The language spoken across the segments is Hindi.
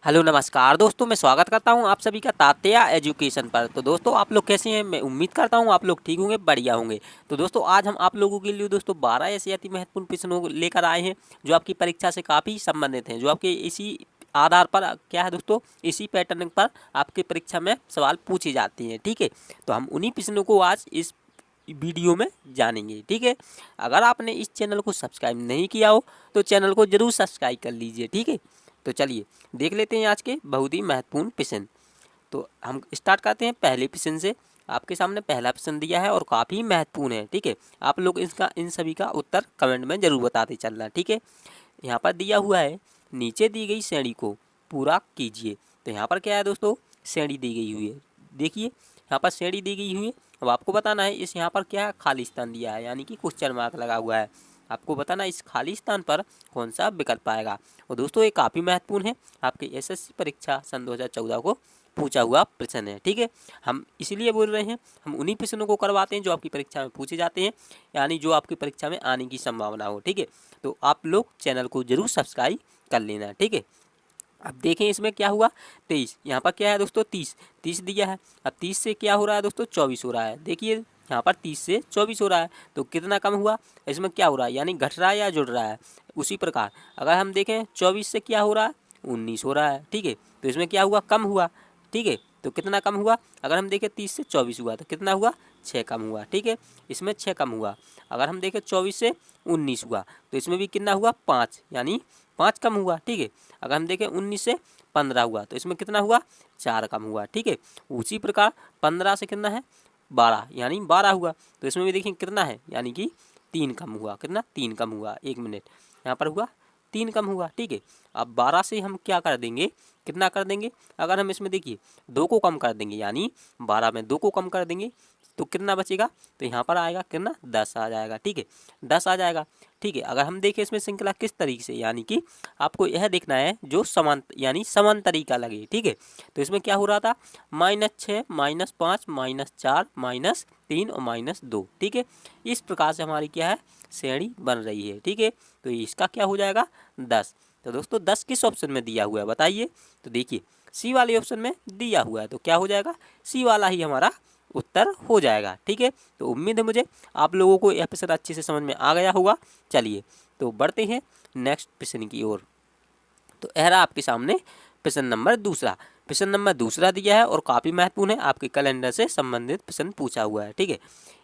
हेलो नमस्कार दोस्तों, मैं स्वागत करता हूं आप सभी का तात्या एजुकेशन पर। तो दोस्तों आप लोग कैसे हैं? मैं उम्मीद करता हूं आप लोग ठीक होंगे, बढ़िया होंगे। तो दोस्तों आज हम आप लोगों के लिए दोस्तों 12 ऐसे अति महत्वपूर्ण प्रश्नों को लेकर आए हैं जो आपकी परीक्षा से काफ़ी संबंधित हैं, जो आपके इसी आधार पर क्या है दोस्तों, इसी पैटर्न पर आपकी परीक्षा में सवाल पूछे जाते हैं। ठीक है, तो हम उन्हीं प्रश्नों को आज इस वीडियो में जानेंगे। ठीक है, अगर आपने इस चैनल को सब्सक्राइब नहीं किया हो तो चैनल को जरूर सब्सक्राइब कर लीजिए। ठीक है, तो चलिए देख लेते हैं आज के बहुत ही महत्वपूर्ण प्रश्न। तो हम स्टार्ट करते हैं पहले प्रश्न से। आपके सामने पहला प्रश्न दिया है और काफ़ी महत्वपूर्ण है। ठीक है, आप लोग इसका इन सभी का उत्तर कमेंट में जरूर बताते चलना। ठीक है, यहाँ पर दिया हुआ है नीचे दी गई श्रेणी को पूरा कीजिए। तो यहाँ पर क्या है दोस्तों, श्रेणी दी गई हुई है। देखिए यहाँ पर श्रेणी दी गई हुई है। अब आपको बताना है इस यहाँ पर क्या खाली स्थान दिया है, यानी कि क्वेश्चन मार्क लगा हुआ है। आपको बताना इस खाली स्थान पर कौन सा विकल्प आएगा। और दोस्तों ये काफ़ी महत्वपूर्ण है, आपके एसएससी परीक्षा सन 2014 को पूछा हुआ प्रश्न है। ठीक है, हम इसीलिए बोल रहे हैं, हम उन्हीं प्रश्नों को करवाते हैं जो आपकी परीक्षा में पूछे जाते हैं, यानी जो आपकी परीक्षा में आने की संभावना हो। ठीक है, तो आप लोग चैनल को जरूर सब्सक्राइब कर लेना। ठीक है, अब देखें इसमें क्या हुआ, 23। यहाँ पर क्या है दोस्तों, 30 दिया है। अब 30 से क्या हो रहा है दोस्तों, 24 हो रहा है। देखिए यहाँ पर 30 से 24 हो रहा है, तो कितना कम हुआ, इसमें क्या हो रहा है, यानी घट रहा है या जुड़ रहा है। उसी प्रकार अगर हम देखें 24 से क्या हो रहा है, 19 हो रहा है। ठीक है, तो इसमें क्या हुआ, कम हुआ। ठीक है, तो कितना कम हुआ, अगर हम देखें 30 से 24 हुआ तो कितना हुआ, 6 कम हुआ। ठीक है, इसमें 6 कम हुआ। अगर हम देखें 24 से 19 हुआ तो इसमें भी कितना हुआ, 5, यानी 5 कम हुआ। ठीक है, अगर हम देखें 19 से 15 हुआ तो इसमें कितना हुआ, 4 कम हुआ। ठीक है, उसी प्रकार 15 से कितना है, 12, यानी 12 हुआ। तो इसमें भी देखिए कितना है, यानी कि 3 कम हुआ। कितना, 3 कम हुआ। एक मिनट, यहाँ पर हुआ 3 कम हुआ। ठीक है, अब 12 से हम क्या कर देंगे, कितना कर देंगे, अगर हम इसमें देखिए 2 को कम कर देंगे, यानी 12 में 2 को कम कर देंगे तो कितना बचेगा, तो यहाँ पर आएगा कितना, 10 आ जाएगा। ठीक है, 10 आ जाएगा। ठीक है, अगर हम देखें इसमें श्रृंखला किस तरीके से, यानी कि आपको यह देखना है जो समान, यानी समान तरीका लगे। ठीक है, तो इसमें क्या हो रहा था, -6, -5, -4, -3 और -2। ठीक है, इस प्रकार से हमारी क्या है, श्रेणी बन रही है। ठीक है, तो इसका क्या हो जाएगा, 10। तो दोस्तों 10 किस ऑप्शन में दिया हुआ है बताइए, तो देखिए सी वाले ऑप्शन में दिया हुआ है, तो क्या हो जाएगा, सी वाला ही हमारा उत्तर हो जाएगा। ठीक है, तो उम्मीद है मुझे आप लोगों को यह प्रश्न अच्छे से समझ में आ गया होगा। चलिए तो बढ़ते हैं नेक्स्ट प्रश्न की ओर। तो यह रहा आपके सामने प्रश्न नंबर दूसरा। प्रश्न नंबर दूसरा दिया है और काफ़ी महत्वपूर्ण है, आपके कैलेंडर से संबंधित प्रश्न पूछा हुआ है। ठीक है,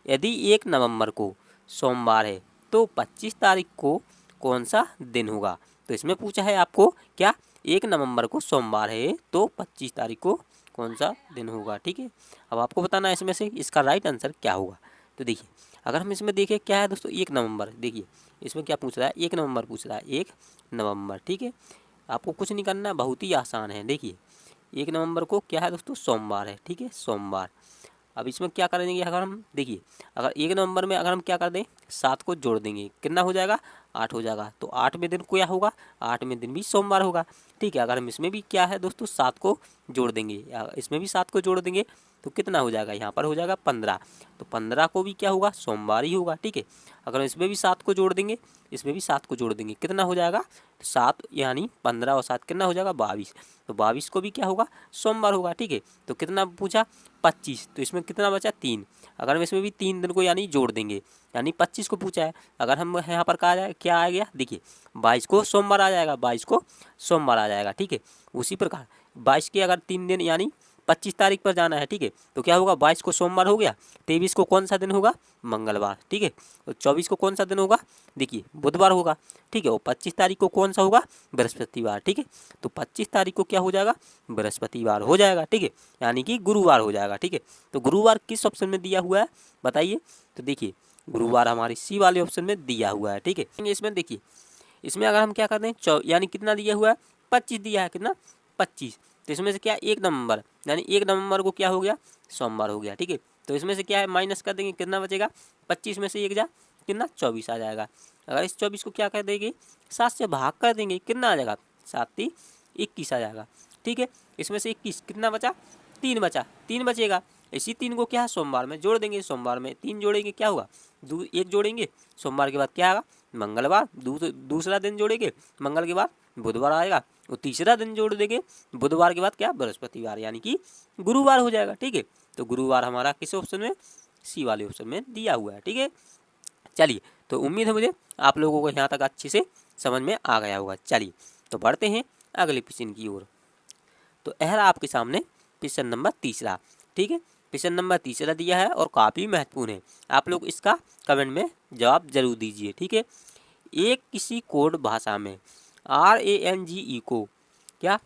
यदि 1 नवंबर को सोमवार है तो 25 तारीख को कौन सा दिन होगा। तो इसमें पूछा है आपको क्या, 1 नवंबर को सोमवार है तो 25 तारीख को कौन सा दिन होगा। ठीक है, अब आपको बताना है इसमें से इसका राइट आंसर क्या होगा। तो देखिए अगर हम इसमें देखें क्या है दोस्तों, 1 नवंबर, देखिए इसमें क्या पूछ रहा है, 1 नवंबर पूछ रहा है, 1 नवंबर। ठीक है, आपको कुछ नहीं करना, बहुत ही आसान है। देखिए 1 नवंबर को क्या है दोस्तों, सोमवार है। ठीक है, सोमवार। अब इसमें क्या करेंगे, अगर हम देखिए अगर 1 नवंबर में अगर हम क्या कर दें, 7 को जोड़ देंगे, कितना हो जाएगा, 8 हो जाएगा। तो 8वें दिन को क्या होगा, 8वें दिन भी सोमवार होगा। ठीक है, अगर हम इसमें भी क्या है दोस्तों, 7 को जोड़ देंगे, इसमें भी 7 को जोड़ देंगे तो कितना हो जाएगा, यहाँ पर हो जाएगा 15। तो 15 को भी क्या होगा, सोमवार ही होगा। ठीक है, अगर इसमें भी 7 को जोड़ देंगे, इसमें भी 7 को जोड़ देंगे, कितना हो जाएगा, तो 7 यानी 15 और 7 कितना हो जाएगा, 22। तो 22 को भी क्या होगा, सोमवार होगा। ठीक है, तो कितना पूछा, 25। तो इसमें कितना बचा, 3। अगर हम इसमें भी 3 दिन को यानी जोड़ देंगे, यानी 25 को पूछा है। अगर हम यहाँ पर कहा जाए क्या आ गया, देखिए 22 को सोमवार आ जाएगा, 22 को सोमवार आ जाएगा। ठीक है, उसी प्रकार 22 के अगर 3 दिन यानी 25 तारीख पर जाना है। ठीक है, तो क्या होगा, 22 को सोमवार हो गया, 23 को कौन सा दिन होगा, मंगलवार। ठीक है, तो 24 को कौन सा दिन होगा, देखिए बुधवार होगा। ठीक है, और 25 तारीख को कौन सा होगा, बृहस्पतिवार। ठीक है, तो 25 तारीख को क्या हो जाएगा, बृहस्पतिवार हो जाएगा। ठीक है, यानी कि गुरुवार हो जाएगा। ठीक है, तो गुरुवार किस ऑप्शन में दिया हुआ है बताइए, तो देखिए गुरुवार हमारे सी वाले ऑप्शन में दिया हुआ है। ठीक है, इसमें देखिए इसमें अगर हम क्या करते हैं, यानी कितना दिया हुआ है, 25 दिया है, कितना, 25। तो इसमें से क्या, 1 नवंबर, यानी 1 नवंबर को क्या हो गया, सोमवार हो गया। ठीक है, तो इसमें से क्या है, माइनस कर देंगे, कितना बचेगा, 25 में से 1 जा कितना, 24 आ जाएगा। अगर इस 24 को क्या कर देंगे, 7 से भाग कर देंगे, कितना आ जाएगा, 7 21 आ जाएगा। ठीक है, इसमें से 21 कितना बचा, 3 बचा, 3 बचेगा। इसी 3 को क्या है, सोमवार में जोड़ देंगे, सोमवार में 3 जोड़ेंगे क्या होगा, 1 जोड़ेंगे, सोमवार के बाद क्या आएगा, मंगलवार। दूसरा दिन जोड़ेंगे, मंगल के बाद बुधवार आएगा। तो तीसरा दिन जोड़ देंगे, बुधवार के बाद क्या, बृहस्पतिवार, यानी कि गुरुवार हो जाएगा। ठीक है, तो गुरुवार हमारा किस ऑप्शन में, सी वाले ऑप्शन में दिया हुआ है। ठीक है, चलिए, तो उम्मीद है मुझे आप लोगों को यहाँ तक अच्छे से समझ में आ गया होगा। चलिए, तो बढ़ते हैं अगले क्वेश्चन की ओर। तो यह रहा आपके सामने क्वेश्चन नंबर तीसरा। ठीक है, क्वेश्चन नंबर तीसरा दिया है और काफ़ी महत्वपूर्ण है, आप लोग इसका कमेंट में जवाब जरूर दीजिए। ठीक है, एक किसी कोड भाषा में RANGE को क्या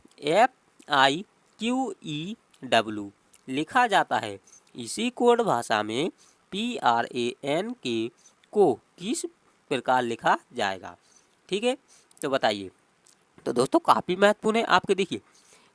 FIQEW लिखा जाता है, इसी कोड भाषा में PRANK को किस प्रकार लिखा जाएगा। ठीक है, तो बताइए। तो दोस्तों काफ़ी महत्वपूर्ण है आपके, देखिए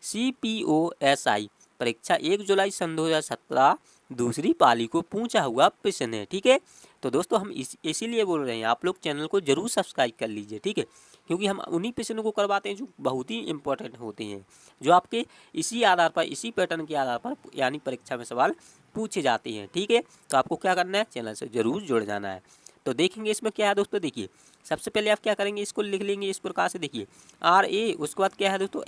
CPOSI परीक्षा 1 जुलाई सन 2017 दूसरी पाली को पूछा हुआ प्रश्न है। ठीक है, तो दोस्तों हम इसीलिए बोल रहे हैं, आप लोग चैनल को जरूर सब्सक्राइब कर लीजिए। ठीक है, क्योंकि हम उन्हीं प्रश्नों को करवाते हैं जो बहुत ही इंपॉर्टेंट होते हैं, जो आपके इसी आधार पर, इसी पैटर्न के आधार पर यानी परीक्षा में सवाल पूछे जाते हैं। ठीक है, तो आपको क्या करना है, चैनल से जरूर जुड़ जाना है। तो देखेंगे इसमें क्या है दोस्तों। देखिए, सबसे पहले आप क्या करेंगे, इसको लिख लेंगे इस प्रकार से। देखिए RA, उसके बाद क्या है दोस्तों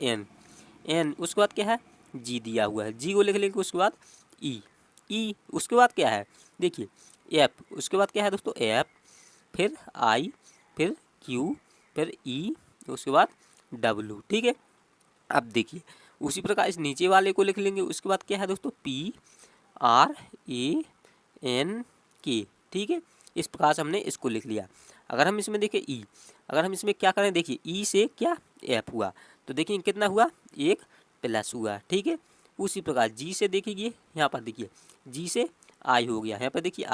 N, उसके बाद क्या है G दिया हुआ है, G को लिख लेंगे। उसके बाद E, उसके बाद क्या है, देखिए F, उसके बाद क्या है दोस्तों F, फिर I, फिर Q, फिर E, उसके बाद W। ठीक है, अब देखिए उसी प्रकार इस नीचे वाले को लिख लेंगे। उसके बाद क्या है दोस्तों PRANK। ठीक है, इस प्रकार से हमने इसको लिख लिया। अगर हम इसमें देखें E, अगर हम इसमें क्या करें, देखिए E से क्या F हुआ, तो देखिए कितना हुआ, 1 प्लस हुआ। ठीक है, उसी प्रकार G से देखिए, यहाँ पर देखिए G से I हो गया, यहाँ पर देखिए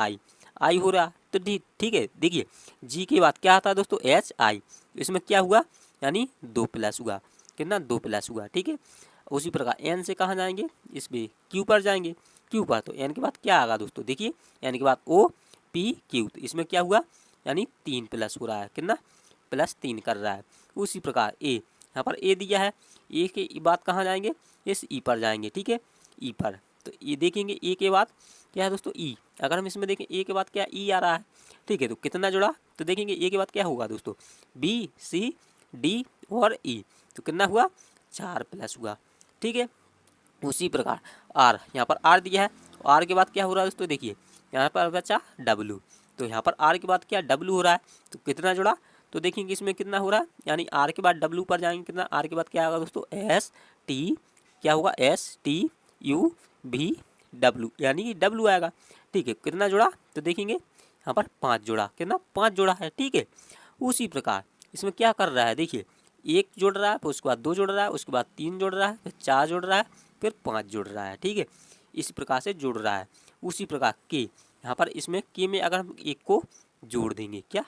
I हो रहा। तो ठीक है, देखिए G के बाद क्या आता है दोस्तों HI, इसमें क्या हुआ, यानी 2 प्लस हुआ, कितना 2 प्लस हुआ। ठीक है, उसी प्रकार N से कहाँ जाएंगे, इसमें Q पर जाएंगे, Q पर, तो N के बाद क्या आएगा दोस्तों, देखिए N के बाद OPQ, तो इसमें क्या हुआ, यानी 3 प्लस हो रहा है, कितना +3 कर रहा है। उसी प्रकार A, यहाँ पर A दिया है, A के बाद कहाँ जाएंगे, इस E पर जाएंगे। ठीक है, E पर, तो ये देखेंगे A के बाद क्या है दोस्तों E, अगर हम इसमें देखें A के बाद क्या E आ रहा है। ठीक है, तो कितना जुड़ा, तो देखेंगे A के बाद क्या होगा दोस्तों B, C, D और E, तो कितना हुआ, 4 प्लस हुआ। ठीक है, उसी प्रकार R, यहाँ पर R दिया है, R के बाद क्या हो रहा है दोस्तों, देखिए यहाँ पर बचा W, तो यहाँ पर R के बाद क्या W हो रहा है, तो कितना जुड़ा, तो देखेंगे इसमें कितना हो रहा है, यानी R के बाद W पर जाएंगे, कितना R के बाद क्या आएगा दोस्तों ST, क्या होगा STUVW, यानी कि W आएगा। ठीक है, कितना जुड़ा, तो देखेंगे यहाँ पर 5 जुड़ा, कितना 5 जुड़ा है। ठीक है, उसी प्रकार इसमें क्या कर रहा है, देखिए 1 जुड़ रहा है, फिर उसके बाद 2 जुड़ रहा है, उसके बाद 3 जुड़ रहा है, फिर 4 जुड़ रहा है, फिर 5 जुड़ रहा है। ठीक है, इस प्रकार से जुड़ रहा है। उसी प्रकार के यहाँ पर इसमें के में अगर हम 1 को जोड़ देंगे, क्या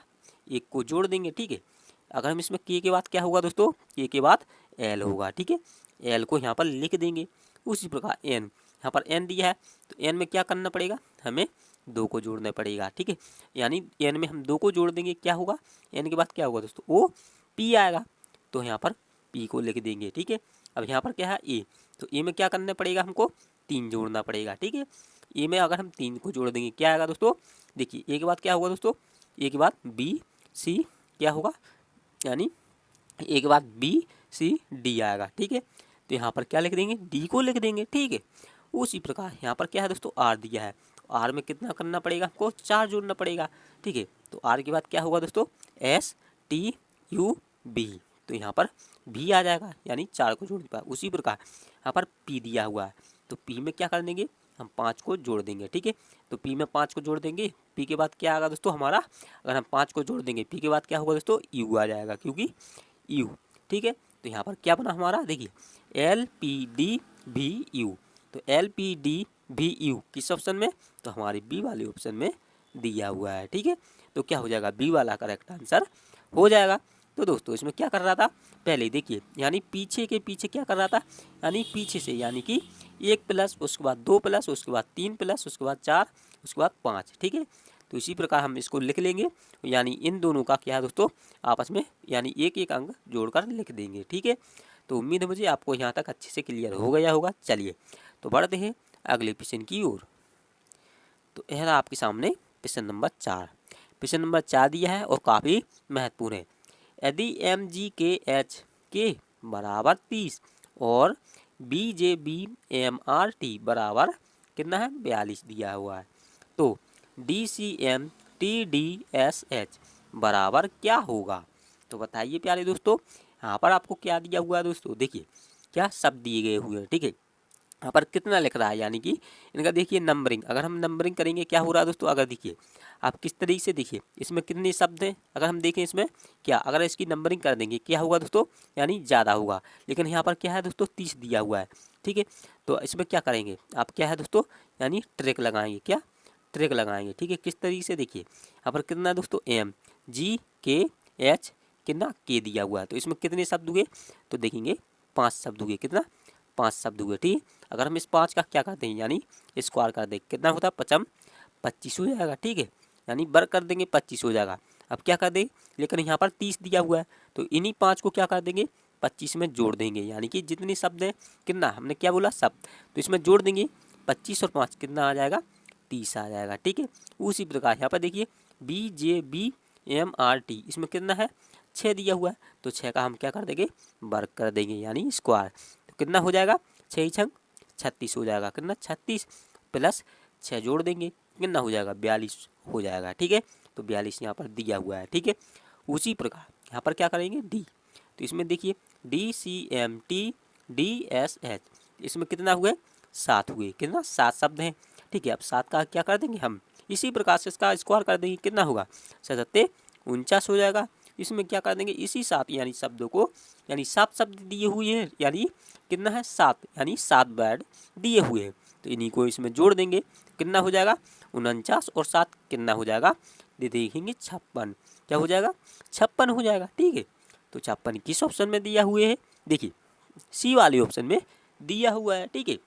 1 को जोड़ देंगे। ठीक है, अगर हम इसमें के बाद क्या होगा दोस्तों, के के बाद L होगा। ठीक है, L को यहाँ पर लिख देंगे। उसी प्रकार N, यहाँ पर N दिया है, तो N में क्या करना पड़ेगा, हमें 2 को जोड़ना पड़ेगा। ठीक है, यानी N में हम 2 को जोड़ देंगे, क्या होगा, N के बाद क्या होगा दोस्तों OP आएगा, तो यहाँ पर P को लिख देंगे। ठीक है, अब यहाँ पर क्या है A, तो A में क्या करना पड़ेगा, हमको 3 जोड़ना पड़ेगा। ठीक है, A में अगर हम 3 को जोड़ देंगे क्या आएगा दोस्तों, देखिए A के बाद क्या होगा दोस्तों, A के बाद B C क्या होगा, यानी A के बाद B C D आएगा। ठीक है, तो यहाँ पर क्या लिख देंगे, D को लिख देंगे। ठीक है, उसी प्रकार यहाँ पर क्या है दोस्तों R दिया है, तो R में कितना करना पड़ेगा, हमको 4 जोड़ना पड़ेगा। ठीक है, तो R के बाद क्या होगा दोस्तों STUV, तो यहाँ पर भी आ जाएगा, यानी 4 को जोड़ पाए। उसी प्रकार यहाँ पर P दिया हुआ है, तो P में क्या कर देंगे, हम 5 को जोड़ देंगे। ठीक है, तो P में 5 को जोड़ देंगे, P के बाद क्या आएगा दोस्तों हमारा, अगर हम 5 को जोड़ देंगे P के बाद क्या होगा दोस्तों U आ जाएगा, क्योंकि U। ठीक है, तो यहाँ पर क्या बना हमारा, देखिए LPDVU, तो LPDVU किस ऑप्शन में, तो हमारे B वाले ऑप्शन में दिया हुआ है। ठीक है, तो क्या हो जाएगा, B वाला करेक्ट आंसर हो जाएगा। तो दोस्तों इसमें क्या कर रहा था, पहले देखिए यानी पीछे के पीछे क्या कर रहा था, यानी पीछे से, यानी कि 1 प्लस, उसके बाद 2 प्लस, उसके बाद 3 प्लस, उसके बाद 4, उसके बाद 5। ठीक है, तो इसी प्रकार हम इसको लिख लेंगे, यानी इन दोनों का क्या है दोस्तों आपस में, यानी एक एक अंक जोड़कर लिख देंगे। ठीक है, तो उम्मीद है मुझे आपको यहाँ तक अच्छे से क्लियर हो गया होगा। चलिए, तो बढ़ते हैं अगले प्रश्न की ओर। तो यह रहा आपके सामने प्रश्न नंबर 4। प्रश्न नंबर 4 दिया है और काफ़ी महत्वपूर्ण है। यदि MGKH के बराबर 30 और BJBMRT बराबर कितना है 42 दिया हुआ है। तो DCMTDSH बराबर क्या होगा? तो बताइए प्यारे दोस्तों, यहाँ पर आपको क्या दिया हुआ है दोस्तों? देखिए क्या शब्द दिए गए हुए हैं, ठीक है। यहाँ पर कितना लिख रहा है, यानी कि इनका देखिए नंबरिंग, अगर हम नंबरिंग करेंगे क्या हो रहा है दोस्तों? अगर देखिए आप किस तरीके से देखिए इसमें कितने शब्द हैं, अगर हम देखें इसमें क्या, अगर इसकी नंबरिंग कर देंगे क्या होगा दोस्तों? यानी ज़्यादा होगा। लेकिन यहाँ पर क्या है दोस्तों? 30 दिया हुआ है, ठीक है। तो इसमें क्या करेंगे आप, क्या है दोस्तों? यानी ट्रिक लगाएंगे, क्या ट्रिक लगाएंगे, ठीक है। किस तरीके से देखिए यहाँ पर कितना दोस्तों MGKH कितना के दिया हुआ है, तो इसमें कितने शब्द हुए? तो देखेंगे 5 शब्द हुए, कितना 5 शब्द हुए, ठीक है। अगर हम इस 5 का क्या करते हैं यानी स्क्वायर कर देंगे, कितना होता है 25 हो जाएगा, ठीक है। यानी वर्ग कर देंगे 25 हो जाएगा। अब क्या कर देंगे, लेकिन यहाँ पर 30 दिया हुआ है तो इन्हीं 5 को क्या कर देंगे 25 में जोड़ देंगे, यानी कि जितने शब्द हैं, कितना हमने क्या बोला शब्द, तो इसमें जोड़ देंगे 25 और 5 कितना आ जाएगा 30 आ जाएगा, ठीक है। उसी प्रकार यहाँ पर देखिए BJBMRT इसमें कितना है 6 दिया हुआ है, तो 6 का हम क्या कर देंगे वर्ग कर देंगे यानी स्क्वायर, तो कितना हो जाएगा 6 छंग 36 हो जाएगा, कितना 36 प्लस 6 जोड़ देंगे कितना हो जाएगा 42 हो जाएगा, ठीक है। तो 42 यहाँ पर दिया हुआ है, ठीक है। उसी प्रकार यहाँ पर क्या करेंगे डी, तो इसमें देखिए DCMTDSH इसमें कितना हुए 7 हुए, कितना 7 शब्द हैं, ठीक है। अब 7 का क्या कर देंगे हम, इसी प्रकार से इसका स्क्वायर कर देंगे, कितना होगा 7×7 = 49 हो जाएगा। इसमें क्या कर देंगे इसी 7 यानी शब्दों को, यानी 7 शब्द दिए हुए हैं, यानी कितना है 7, यानी 7 वर्ड दिए हुए हैं, तो इन्हीं को इसमें जोड़ देंगे कितना हो जाएगा 49 और 7 कितना हो जाएगा देखेंगे 56, क्या हो जाएगा 56 हो जाएगा, ठीक है। तो 56 किस ऑप्शन में दिया हुए है, देखिए सी वाले ऑप्शन में दिया हुआ है, ठीक है।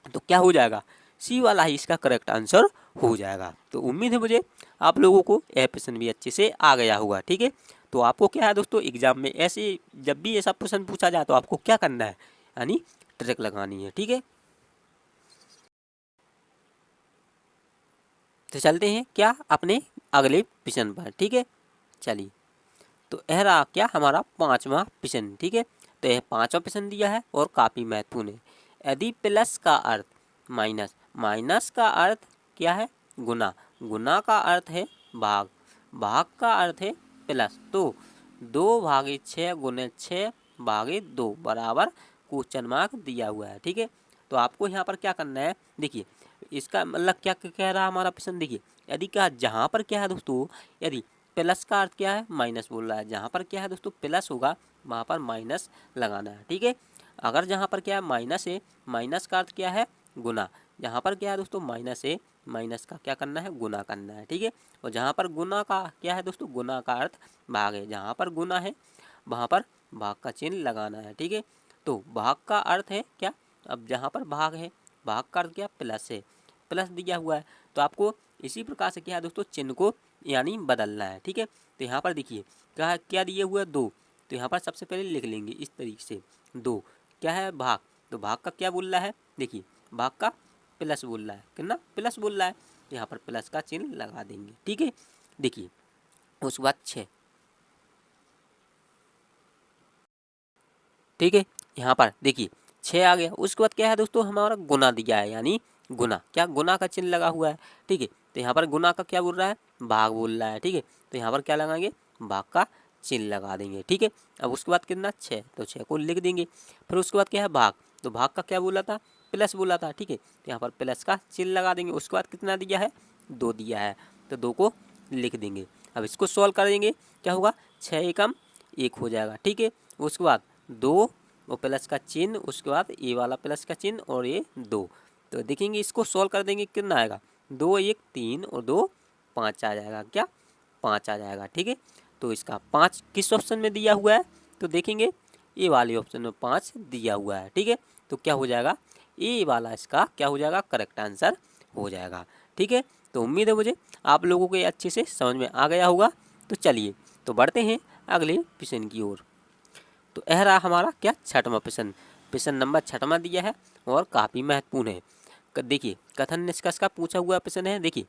तो क्या हो जाएगा सी वाला ही इसका करेक्ट आंसर हो जाएगा। तो उम्मीद है मुझे आप लोगों को यह प्रश्न भी अच्छे से आ गया होगा, ठीक है। तो आपको क्या है दोस्तों एग्जाम में ऐसे जब भी ऐसा प्रश्न पूछा जाए तो आपको क्या करना है, यानी ट्रिक लगानी है, ठीक है। तो चलते हैं क्या अपने अगले प्रश्न पर, ठीक है। चलिए तो यह रहा क्या हमारा 5वां प्रश्न, ठीक है। तो यह 5वां प्रश्न दिया है और काफ़ी महत्वपूर्ण है। यदि प्लस का अर्थ माइनस, माइनस का अर्थ क्या है गुना, गुना का अर्थ है भाग, भाग का अर्थ है प्लस, तो 2/6 × 6/2 बराबर क्वेश्चन मार्क दिया हुआ है, ठीक है। तो आपको यहाँ पर क्या करना है, देखिए इसका मतलब क्या कह रहा है हमारा प्रश्न, देखिए यदि क्या जहाँ पर क्या है दोस्तों, यदि प्लस का अर्थ क्या है माइनस बोल रहा है, जहाँ पर क्या है दोस्तों प्लस होगा वहाँ पर माइनस लगाना है, ठीक है। अगर जहाँ पर क्या है माइनस है, माइनस का अर्थ क्या है गुना, जहाँ पर क्या है दोस्तों माइनस है, माइनस का क्या करना है गुना करना है, ठीक है। और जहाँ पर गुना का क्या है दोस्तों, गुना का अर्थ भाग है, जहाँ पर गुना है वहाँ पर भाग का चिन्ह लगाना है, ठीक है। तो भाग का अर्थ है क्या, अब जहाँ पर भाग है भाग का अर्थ क्या प्लस है, प्लस दिया हुआ है, तो आपको इसी प्रकार से क्या है दोस्तों चिन्ह को यानी बदलना है, ठीक है। तो यहाँ पर देखिए क्या क्या दिए हुए 2, तो यहाँ पर सबसे पहले लिख लेंगे इस तरीके से 2 क्या है भाग, तो भाग का क्या बोल रहा है, देखिए भाग का प्लस बोल रहा है, कितना प्लस बोल रहा है, तो यहाँ पर प्लस का चिन्ह लगा देंगे, ठीक है। देखिए उसके बाद 6, ठीक है। यहाँ पर देखिए 6 आ गया, उसके बाद क्या है दोस्तों हमारा गुना दिया है, यानी गुना क्या गुना का चिन्ह लगा हुआ है, ठीक है। तो यहाँ पर गुना का क्या बोल रहा है भाग बोल रहा है, ठीक है। तो यहाँ पर क्या लगाएंगे भाग का चिन्ह लगा देंगे, ठीक है। अब उसके बाद कितना 6, तो 6 को लिख देंगे, फिर उसके बाद क्या है भाग, तो भाग का क्या बोला था प्लस बोला था, ठीक है। तो यहाँ पर प्लस का चिन्ह लगा देंगे, उसके बाद कितना दिया है 2 दिया है, तो 2 को लिख देंगे। अब इसको सॉल्व करेंगे क्या होगा 6 एकम 1 हो जाएगा, ठीक है। उसके बाद 2 और प्लस का चिन्ह, उसके बाद ये वाला प्लस का चिन्ह और ये 2, तो देखेंगे इसको सॉल्व कर देंगे कितना आएगा 2 1 3 और 2 5 आ जाएगा, क्या 5 आ जाएगा, ठीक है। तो इसका 5 किस ऑप्शन में दिया हुआ है, तो देखेंगे ए वाले ऑप्शन में 5 दिया हुआ है, ठीक है। तो क्या हो जाएगा ए वाला इसका क्या हो जाएगा करेक्ट आंसर हो जाएगा, ठीक है। तो उम्मीद है मुझे आप लोगों को ये अच्छे से समझ में आ गया होगा। तो चलिए तो बढ़ते हैं अगले प्रश्न की ओर। तो यह रहा हमारा क्या 6वां प्रश्न, प्रश्न नंबर 6वां दिया है और काफ़ी महत्वपूर्ण है। देखिए कथन निष्कर्ष का पूछा हुआ प्रश्न है। देखिए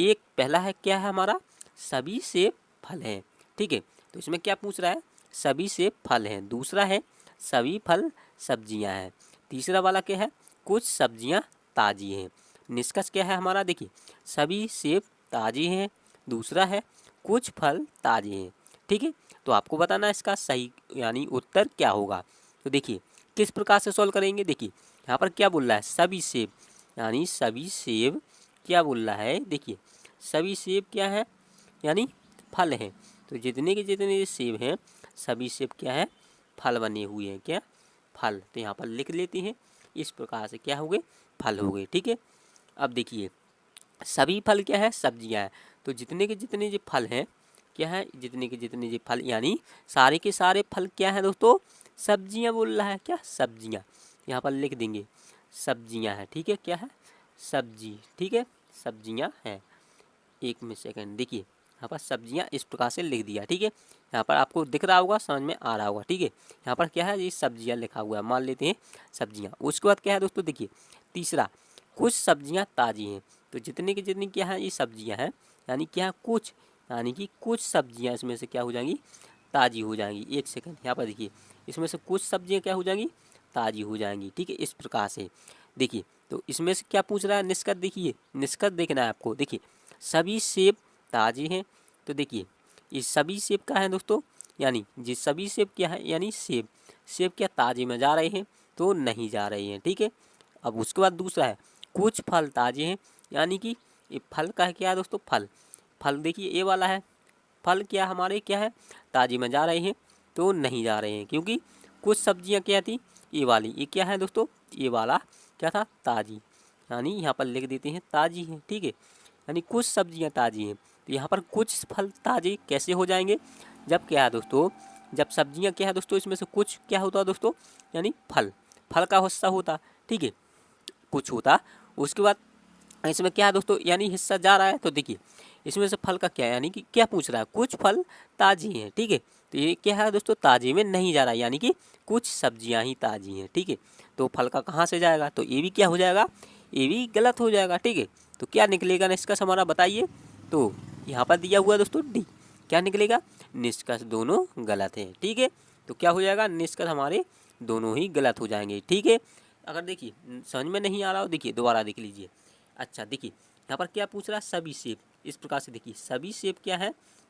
एक पहला है क्या है हमारा सभी सेब फल हैं, ठीक है। तो इसमें क्या पूछ रहा है सभी सेब फल हैं। दूसरा है सभी फल सब्जियां हैं। तीसरा वाला क्या है, कुछ सब्जियां ताज़ी हैं। निष्कर्ष क्या है हमारा, देखिए सभी सेब ताज़ी हैं, दूसरा है कुछ फल ताज़े हैं। ठीक है, तो आपको बताना इसका सही यानी उत्तर क्या होगा। तो देखिए किस प्रकार से सॉल्व करेंगे। देखिए यहाँ पर क्या बोल रहा है, सभी सेब यानी सभी सेब क्या बोल रहा है, देखिए सभी सेब क्या है यानी फल हैं। तो जितने के जितने सेब हैं सभी सेब क्या है, फल बने हुए हैं। क्या, फल। तो यहाँ पर लिख लेते हैं, इस प्रकार से क्या हो गए, फल हो गए। ठीक है, अब देखिए सभी फल क्या है, सब्जियां हैं। तो जितने के जितने जो फल हैं क्या है, जितने के जितने जो फल यानी सारे के सारे फल क्या है दोस्तों, सब्जियां बोल रहा है। क्या, सब्जियां। यहाँ पर लिख देंगे सब्जियां हैं। ठीक है, क्या है, सब्जी। ठीक है, सब्जियां हैं। एक में सेकंड, देखिए यहाँ पर सब्जियां इस प्रकार से लिख दिया। ठीक है, यहाँ पर आपको दिख रहा होगा, समझ में आ रहा होगा। ठीक है, यहाँ पर क्या है, ये सब्जियां लिखा हुआ है, मान लेते हैं सब्जियां। उसके बाद क्या है दोस्तों, देखिए तीसरा कुछ सब्जियां ताज़ी हैं। तो जितने की जितनी क्या है, ये सब्जियां हैं यानी क्या है, कुछ यानी कि कुछ सब्जियां इसमें से क्या हो जाएंगी, ताज़ी हो जाएंगी। एक सेकंड, यहाँ पर देखिए इसमें से कुछ सब्जियां क्या हो जाएंगी, ताज़ी हो जाएंगी। ठीक है, इस प्रकार से देखिए। तो इसमें से क्या पूछ रहा है, निष्कर्ष। देखिए निष्कर्ष देखना है आपको। देखिए सभी सेब ताज़े हैं। तो देखिए ये सभी सेब का है दोस्तों, यानी ये सभी सेब क्या है, यानी सेब सेब क्या ताज़े में जा रहे हैं, तो नहीं जा रहे हैं। ठीक है, अब उसके बाद दूसरा है कुछ फल ताज़े हैं, यानी कि ये फल का है क्या है दोस्तों, फल। फल देखिए ये वाला है, फल क्या हमारे क्या है, ताज़े में जा रहे हैं, तो नहीं जा रहे हैं। क्योंकि कुछ सब्जियां क्या थी, ये वाली, ये क्या है दोस्तों, ये वाला क्या था, ताज़ी। यानी यहाँ पर लिख देते हैं ताज़ी है। ठीक है, यानी कुछ सब्जियां ताज़ी हैं। तो यहाँ पर कुछ फल ताज़े कैसे हो जाएंगे, जब क्या है दोस्तों, जब सब्जियां क्या है दोस्तों, इसमें से कुछ क्या होता है दोस्तों, यानी फल, फल का हिस्सा होता। ठीक है, कुछ होता। उसके बाद इसमें क्या है दोस्तों, यानी हिस्सा जा रहा है। तो देखिए इसमें से फल का क्या है, यानी कि क्या पूछ रहा है, कुछ फल ताज़ी हैं। ठीक है, तो ये क्या है दोस्तों, ताज़े में नहीं जा रहा है, यानी कि कुछ सब्जियां ही ताज़ी हैं। ठीक है, तो फल का कहाँ से जाएगा, तो ये भी क्या हो जाएगा, ये भी गलत हो जाएगा। ठीक है, तो क्या निकलेगा निष्कर्ष हमारा, बताइए। तो यहाँ पर दिया हुआ है दोस्तों डी, क्या निकलेगा, निष्कर्ष दोनों गलत हैं। ठीक है, तो क्या हो जाएगा, निष्कर्ष हमारे दोनों ही गलत हो जाएंगे। ठीक है, अगर देखिए समझ में नहीं आ रहा हो, देखिए दोबारा देख लीजिए। अच्छा देखिए यहाँ पर क्या पूछ रहा है, सभी सेब। इस प्रकार से देखिए सभी सेब क्या है,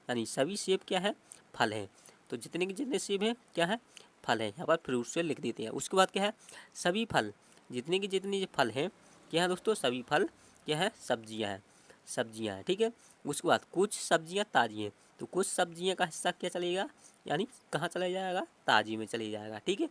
यानी सभी सेब क्या है, फल है। तो जितने के जितने सेब हैं क्या है, फल है। यहाँ पर फ्रूट से लिख देते हैं। उसके बाद क्या है, सभी फल, जितने के जितने फल हैं क्या है दोस्तों, सभी फल क्या है, सब्जियां हैं, सब्जियां हैं। ठीक है, उसके बाद कुछ सब्जियां ताज़ी हैं। तो कुछ सब्जियां का हिस्सा क्या चलेगा, यानी कहाँ चला जाएगा, ताज़ी में चले जाएगा। ठीक है,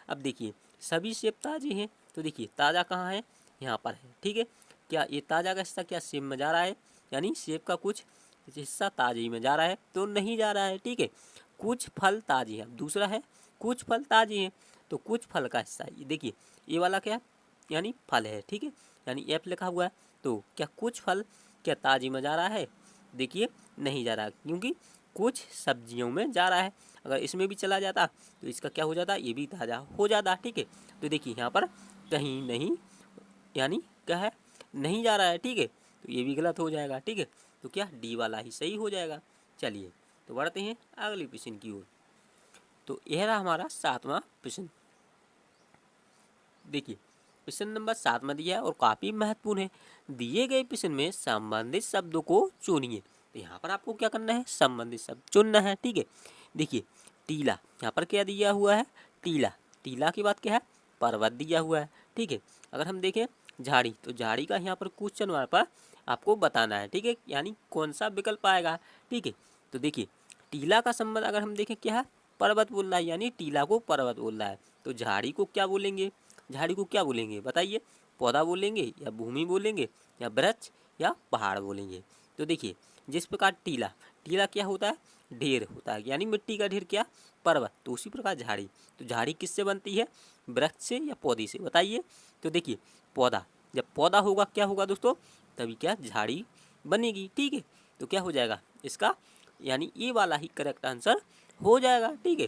अब देखिए सभी सेब ताज़े हैं। तो देखिए ताज़ा कहाँ है, यहाँ पर है। ठीक है, क्या ये ताज़ा का हिस्सा क्या सेब में जा रहा है, यानी सेब का कुछ हिस्सा ताज़े में जा रहा है, तो नहीं जा रहा है। ठीक है, कुछ फल ताज़े हैं। दूसरा है कुछ फल ताज़े हैं, तो कुछ फल का हिस्सा ये देखिए ये वाला क्या, यानी फल है। ठीक है, यानी एफ लिखा हुआ है। तो क्या कुछ फल क्या ताज़े में जा रहा है, देखिए नहीं जा रहा, क्योंकि कुछ सब्जियों में जा रहा है। अगर इसमें भी चला जाता तो इसका क्या हो जाता, ये भी ताज़ा हो जाता। ठीक है, तो देखिए यहाँ पर कहीं नहीं, यानी क्या है, नहीं जा रहा है। ठीक है, तो ये भी गलत हो जाएगा। ठीक है, तो क्या डी वाला ही सही हो जाएगा। चलिए तो बढ़ते हैं अगले प्रश्न की ओर। तो यह रहा हमारा 7वां प्रश्न। देखिए प्रश्न नंबर 7 में दिया है और काफ़ी महत्वपूर्ण है। दिए गए प्रश्न में संबंधित शब्दों को चुनिए। तो यहाँ पर आपको क्या करना है, संबंधित शब्द चुनना है। ठीक है, देखिए टीला, यहाँ पर क्या दिया हुआ है, टीला। टीला के बाद क्या है, पर्वत दिया हुआ है। ठीक है, अगर हम देखें झाड़ी, तो झाड़ी का यहाँ पर क्वेश्चन मार्क पर आपको बताना है। ठीक है, यानी कौन सा विकल्प आएगा। ठीक है, तो देखिए टीला का संबंध अगर हम देखें क्या है, पर्वत बोल रहा है, यानी टीला को पर्वत बोल रहा है। तो झाड़ी को क्या बोलेंगे, झाड़ी को क्या बोलेंगे बताइए, पौधा बोलेंगे या भूमि बोलेंगे या वृक्ष या पहाड़ बोलेंगे। तो देखिए जिस प्रकार टीला, टीला क्या होता है, ढेर होता है, यानी मिट्टी का ढेर, क्या पर्वत। तो उसी प्रकार झाड़ी, तो झाड़ी किससे बनती है, वृक्ष से या पौधे से, बताइए। तो देखिए पौधा, जब पौधा होगा क्या होगा दोस्तों, तभी क्या झाड़ी बनेगी। ठीक है, तो क्या हो जाएगा इसका, यानी ये वाला ही करेक्ट आंसर हो जाएगा। ठीक है,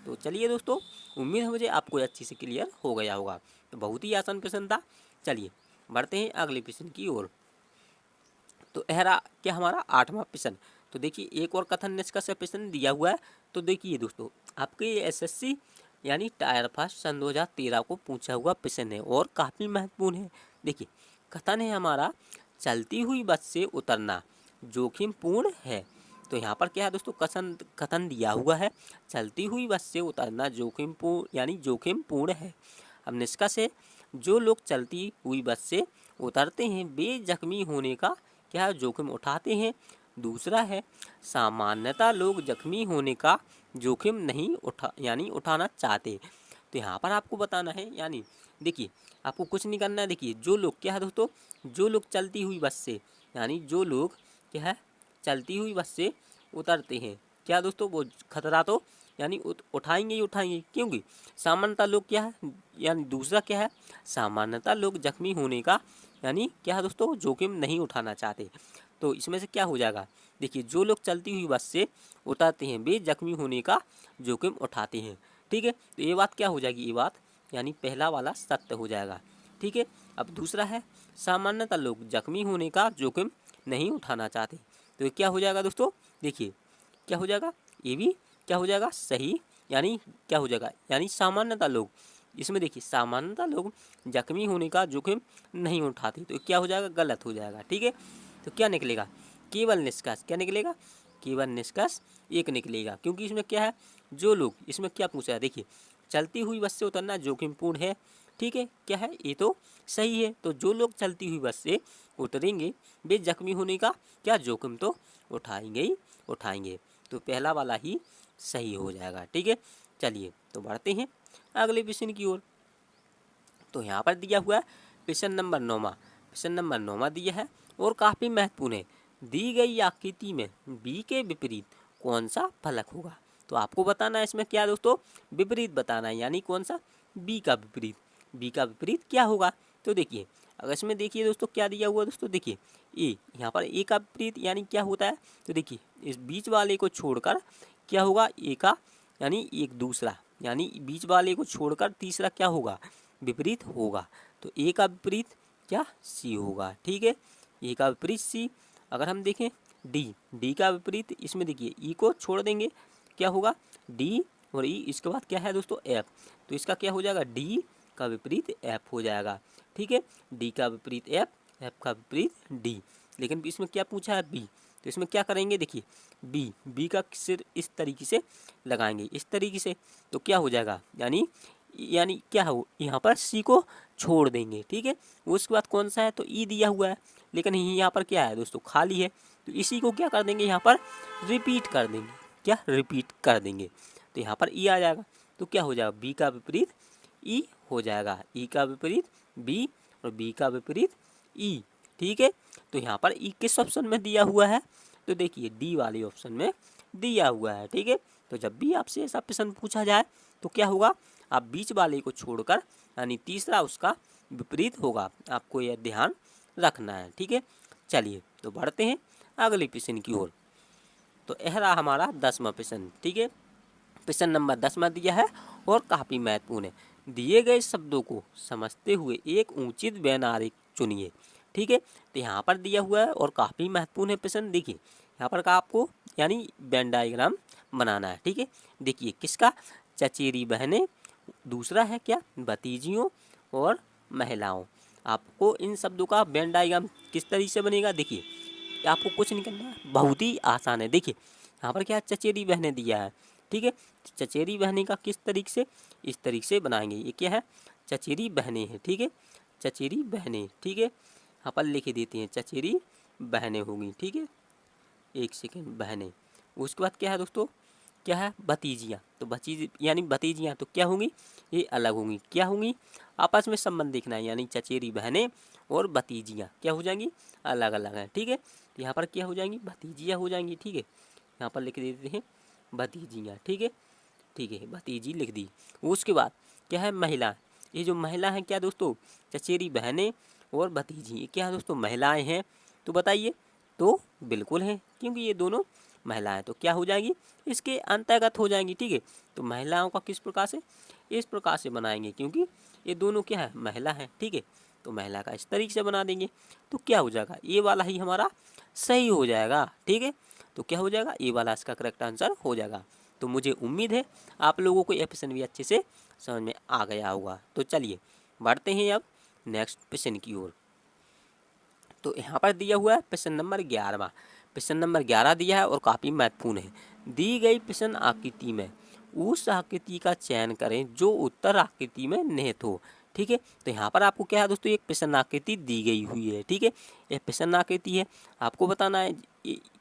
तो चलिए दोस्तों, उम्मीद है मुझे आपको अच्छी से क्लियर हो गया होगा। तो बहुत ही आसान प्रश्न था। चलिए बढ़ते हैं अगले प्रश्न की ओर। तो यह रहा क्या हमारा 8वां प्रश्न। तो देखिए एक और कथन निष्कर्ष प्रश्न दिया हुआ है। तो देखिए दोस्तों, आपके ये एसएससी यानी टायर फर्स्ट सन 2013 को पूछा हुआ प्रश्न है और काफ़ी महत्वपूर्ण है। देखिए कथन है हमारा, चलती हुई बस से उतरना जोखिमपूर्ण है। तो यहाँ पर क्या है दोस्तों, कथन दिया हुआ है, चलती हुई बस से उतरना जोखिमपूर्ण यानी जोखिमपूर्ण है। अब निष्कर्ष है, जो लोग चलती हुई बस से उतरते हैं वे जख्मी होने का क्या जोखिम उठाते हैं। दूसरा है, सामान्यतः लोग जख्मी होने का जोखिम नहीं उठाना चाहते। तो यहाँ पर आपको बताना है, यानी देखिए आपको कुछ नहीं करना है। देखिए जो लोग क्या है दोस्तों, जो लोग चलती हुई बस से यानी जो लोग क्या है चलती हुई बस से उतरते हैं, क्या दोस्तों वो खतरा तो यानी उठाएंगे ही उठाएंगे, क्योंकि सामान्यतः लोग क्या है, यानी दूसरा क्या है, सामान्यतः लोग जख्मी होने का यानी क्या है दोस्तों जोखिम नहीं उठाना चाहते। तो इसमें से क्या हो जाएगा, देखिए जो लोग चलती हुई बस से उतरते हैं वे जख्मी होने का जोखिम उठाते हैं। ठीक है, तो ये बात क्या हो जाएगी, ये बात यानी पहला वाला सत्य हो जाएगा। ठीक है, अब दूसरा है, सामान्यतः लोग जख्मी होने का जोखिम नहीं उठाना चाहते। तो ये क्या हो जाएगा दोस्तों, देखिए क्या हो जाएगा, ये भी क्या हो जाएगा सही, यानी क्या हो जाएगा, यानी सामान्यतः लोग, इसमें देखिए सामान्यतः लोग जख्मी होने का जोखिम नहीं उठाते। तो क्या हो जाएगा, गलत हो जाएगा। ठीक है, तो क्या निकलेगा, केवल निष्कर्ष क्या निकलेगा, केवल निष्कर्ष एक निकलेगा, क्योंकि इसमें क्या है, जो लोग, इसमें क्या पूछा है, देखिए चलती हुई बस से उतरना जोखिमपूर्ण है। ठीक है, क्या है, ये तो सही है। तो जो लोग चलती हुई बस से उतरेंगे वे जख्मी होने का क्या जोखिम तो उठाएंगे ही उठाएंगे। तो पहला वाला ही सही हो जाएगा। ठीक है, चलिए तो बढ़ते हैं अगले प्रश्न की ओर। तो यहाँ पर दिया हुआ है प्रश्न नंबर 9। प्रश्न नंबर 9 दिया है और काफ़ी महत्वपूर्ण है, दी गई आकृति में बी के विपरीत कौन सा फलक होगा। तो आपको बताना है इसमें क्या दोस्तों, विपरीत बताना है, यानी कौन सा, बी का विपरीत। बी का विपरीत क्या होगा, तो देखिए अगर इसमें देखिए दोस्तों क्या दिया हुआ दोस्तों, देखिए ए, यहाँ पर ए का विपरीत यानी क्या होता है, तो देखिए इस बीच वाले को छोड़कर क्या होगा, ए का यानी एक दूसरा, यानी बीच वाले को छोड़कर तीसरा क्या होगा, विपरीत होगा। तो ए का विपरीत क्या, सी होगा। ठीक है, ए का विपरीत सी। अगर हम देखें डी, डी का विपरीत, इसमें देखिए ई को छोड़ देंगे, क्या होगा, डी, और ई इसके बाद क्या है दोस्तों, एफ। तो इसका क्या हो जाएगा, डी का विपरीत एफ हो जाएगा। ठीक है, डी का विपरीत एफ, एफ का विपरीत डी। लेकिन इसमें क्या पूछा है, बी। तो इसमें क्या करेंगे, देखिए बी, बी का सिर इस तरीके से लगाएंगे, इस तरीके से। तो क्या हो जाएगा, यानी क्या हो, यहाँ पर सी को छोड़ देंगे। ठीक है, उसके बाद कौन सा है, तो ई दिया हुआ है, लेकिन यहाँ पर क्या है दोस्तों, खाली है। तो इसी को क्या कर देंगे, यहाँ पर रिपीट कर देंगे, क्या रिपीट कर देंगे। तो यहाँ पर ई आ जाएगा। तो क्या हो जाएगा, बी का विपरीत ई हो जाएगा, ई का विपरीत बी और बी का विपरीत ई। ठीक है, तो यहाँ पर ई किस ऑप्शन में दिया हुआ है, तो देखिए डी वाले ऑप्शन में दिया हुआ है। ठीक है, तो जब भी आपसे ऐसा प्रश्न पूछा जाए तो क्या होगा, आप बीच वाले को छोड़कर यानी तीसरा उसका विपरीत होगा, आपको यह ध्यान रखना है। ठीक है, चलिए तो बढ़ते हैं अगले प्रश्न की ओर। तो यह रहा हमारा 10वां प्रश्न। ठीक है, प्रश्न नंबर 10 दिया है और काफ़ी महत्वपूर्ण है, दिए गए शब्दों को समझते हुए एक उचित व्यंग्य आरेख चुनिए। ठीक है, तो यहाँ पर दिया हुआ है और काफ़ी महत्वपूर्ण है प्रश्न। देखिए यहाँ पर का आपको यानी वेन डायग्राम बनाना है। ठीक है, देखिए किसका, चचेरी बहनें, दूसरा है क्या, भतीजियों और महिलाओं। आपको इन शब्दों का वेन डायग्राम किस तरीके से बनेगा, देखिए आपको कुछ नहीं करना है, बहुत ही आसान है। देखिए यहाँ पर क्या चचेरी बहनें दिया है। ठीक है, चचेरी बहनें का किस तरीके से, इस तरीके से बनाएंगे। ये क्या है, चचेरी बहनें हैं। ठीक है, चचेरी बहनें। ठीक है, यहाँ पर लिख देते हैं चचेरी बहनें होंगी। ठीक है, एक सेकेंड, बहनें। उसके बाद क्या है दोस्तों, क्या है, भतीजियाँ। तो यानी भतीजियाँ तो क्या होंगी, ये अलग होंगी, क्या होंगी, आपस में संबंध देखना है, यानी चचेरी बहनें और भतीजियाँ क्या हो जाएंगी, अलग अलग हैं। ठीक है, तो यहाँ पर क्या हो जाएंगी, भतीजियाँ हो जाएंगी। ठीक है, यहाँ पर लिख देते हैं भतीजियाँ। ठीक है, ठीक है, भतीजी लिख दी। उसके बाद क्या है, महिला। ये जो महिला हैं क्या दोस्तों, चचेरी बहनें और भतीजी, ये क्या है दोस्तों, महिलाएं हैं। तो बताइए, तो बिल्कुल हैं, क्योंकि ये दोनों महिलाएं, तो क्या हो जाएगी, इसके अंतर्गत हो जाएंगी। ठीक है, तो महिलाओं का किस प्रकार से, इस प्रकार से बनाएंगे, क्योंकि ये दोनों क्या है, महिला है। ठीक है, तो महिला का इस तरीके से बना देंगे। तो क्या हो जाएगा, ये वाला ही हमारा सही हो जाएगा। ठीक है, तो क्या हो जाएगा, ए वाला इसका करेक्ट आंसर हो जाएगा। तो मुझे उम्मीद है आप लोगों को यह प्रश्न भी अच्छे से समझ में आ गया होगा। तो चलिए बढ़ते हैं अब नेक्स्ट प्रश्न की ओर। तो यहाँ पर दिया हुआ है प्रश्न नंबर 11वां। प्रश्न नंबर 11 दिया है और काफ़ी महत्वपूर्ण है। दी गई प्रश्न आकृति में उस आकृति का चयन करें जो उत्तर आकृति में निहित हो। ठीक है, तो यहाँ पर आपको क्या है दोस्तों, एक प्रश्न आकृति दी गई हुई है। ठीक है, यह प्रश्न आकृति है, आपको बताना है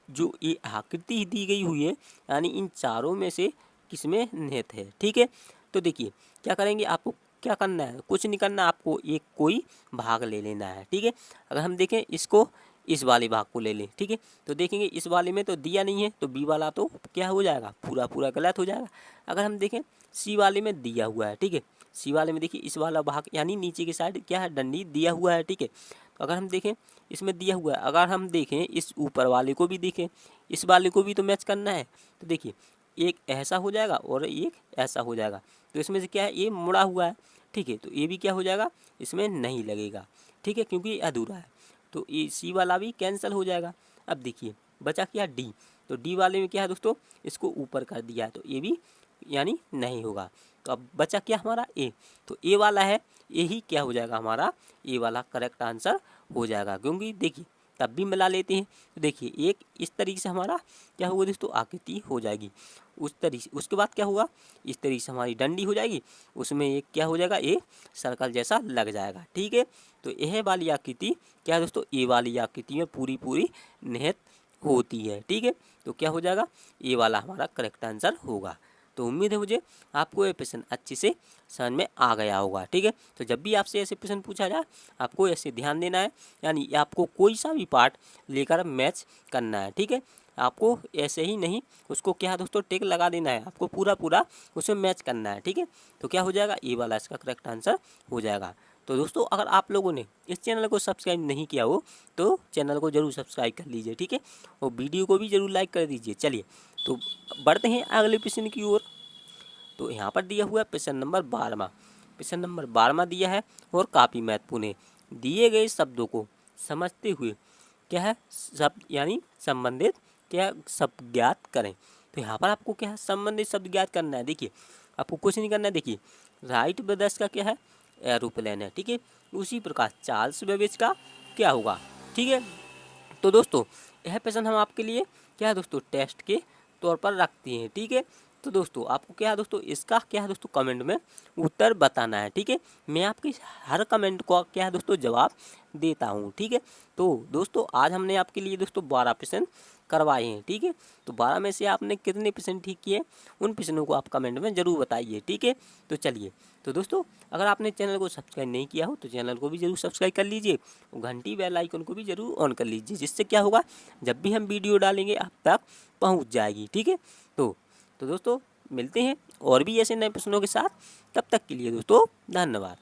जो ये आकृति दी गई हुई है यानी इन चारों में से किसमें निहित है। ठीक है, तो देखिए क्या करेंगे, आपको क्या करना है, कुछ नहीं करना, आपको एक कोई भाग ले लेना है। ठीक है, अगर हम देखें इसको, इस वाले भाग को ले लें। ठीक है, तो देखेंगे इस वाले में तो दिया नहीं है, तो बी वाला तो क्या हो जाएगा, पूरा पूरा गलत हो जाएगा। अगर हम देखें सी वाले में दिया हुआ है। ठीक है, सी वाले में देखिए इस वाला भाग यानी नीचे की साइड क्या है, डंडी दिया हुआ है। ठीक है, तो अगर हम देखें इसमें दिया हुआ है, अगर हम देखें इस ऊपर वाले को भी देखें, इस वाले को भी तो मैच करना है। तो देखिए एक ऐसा हो जाएगा और एक ऐसा हो जाएगा, तो इसमें से क्या है, ये मुड़ा हुआ है। ठीक है, तो ये भी क्या हो जाएगा, इसमें नहीं लगेगा। ठीक है, क्योंकि ये अधूरा है, तो ये सी वाला भी कैंसिल हो जाएगा। अब देखिए बचा क्या, डी। तो डी वाले में क्या है दोस्तों, इसको ऊपर कर दिया है, तो ये भी यानी नहीं होगा। तो अब बचा क्या हमारा, ए। तो ए वाला है, ये ही क्या हो जाएगा हमारा, ए वाला करेक्ट आंसर हो जाएगा। क्योंकि देखिए तब भी मिला लेते हैं, तो देखिए एक इस तरीके से हमारा क्या होगा दोस्तों, आकृति हो जाएगी। उस तरीके उसके बाद क्या होगा, इस तरीके से हमारी डंडी हो जाएगी, उसमें एक क्या हो जाएगा, ए सर्कल जैसा लग जाएगा। ठीक है, तो यह वाली आकृति क्या है दोस्तों, ए वाली आकृति में पूरी पूरी निहित होती है। ठीक है, तो क्या हो जाएगा, ए वाला हमारा करेक्ट आंसर होगा। तो उम्मीद है मुझे आपको ये प्रश्न अच्छे से समझ में आ गया होगा। ठीक है, तो जब भी आपसे ऐसे प्रश्न पूछा जाए आपको ऐसे ध्यान देना है, यानी आपको कोई सा भी पार्ट लेकर मैच करना है। ठीक है, आपको ऐसे ही नहीं, उसको क्या है दोस्तों, टिक लगा देना है, आपको पूरा पूरा उसमें मैच करना है। ठीक है, तो क्या हो जाएगा, ये वाला इसका करेक्ट आंसर हो जाएगा। तो दोस्तों अगर आप लोगों ने इस चैनल को सब्सक्राइब नहीं किया हो तो चैनल को जरूर सब्सक्राइब कर लीजिए। ठीक है, और वीडियो को भी जरूर लाइक कर दीजिए। चलिए तो बढ़ते हैं अगले प्रश्न की ओर। तो यहाँ पर दिया हुआ है प्रश्न नंबर 12वां। प्रश्न नंबर 12वां दिया है और काफ़ी महत्वपूर्ण है। दिए गए शब्दों को समझते हुए क्या है, शब्द यानी संबंधित क्या शब्द ज्ञात करें। तो यहाँ पर आपको क्या है, संबंधित शब्द ज्ञात करना है। देखिए आपको कुछ नहीं करना है, देखिए राइट ब्रदर्स का क्या है, एरोप्लेन है। ठीक है, उसी प्रकार चार्ल्स बेबेज का क्या होगा। ठीक है, तो दोस्तों यह प्रश्न हम आपके लिए क्या है दोस्तों, टेस्ट के तौर पर रखते हैं। ठीक है, तो दोस्तों आपको क्या है दोस्तों, इसका क्या है दोस्तों, कमेंट में उत्तर बताना है। ठीक है, मैं आपके हर कमेंट को क्या है दोस्तों जवाब देता हूँ। ठीक है, तो दोस्तों आज हमने आपके लिए दोस्तों 12 प्रश्न करवाए हैं। ठीक है, तो 12 में से आपने कितने प्रश्न ठीक किए, उन प्रश्नों को आप कमेंट में ज़रूर बताइए। ठीक है, तो चलिए, तो दोस्तों अगर आपने चैनल को सब्सक्राइब नहीं किया हो तो चैनल को भी जरूर सब्सक्राइब कर लीजिए और घंटी बेल आइकन को भी जरूर ऑन कर लीजिए, जिससे क्या होगा, जब भी हम वीडियो डालेंगे आप तक पहुंच जाएगी। ठीक है, तो दोस्तों मिलते हैं और भी ऐसे नए प्रश्नों के साथ, तब तक के लिए दोस्तों धन्यवाद।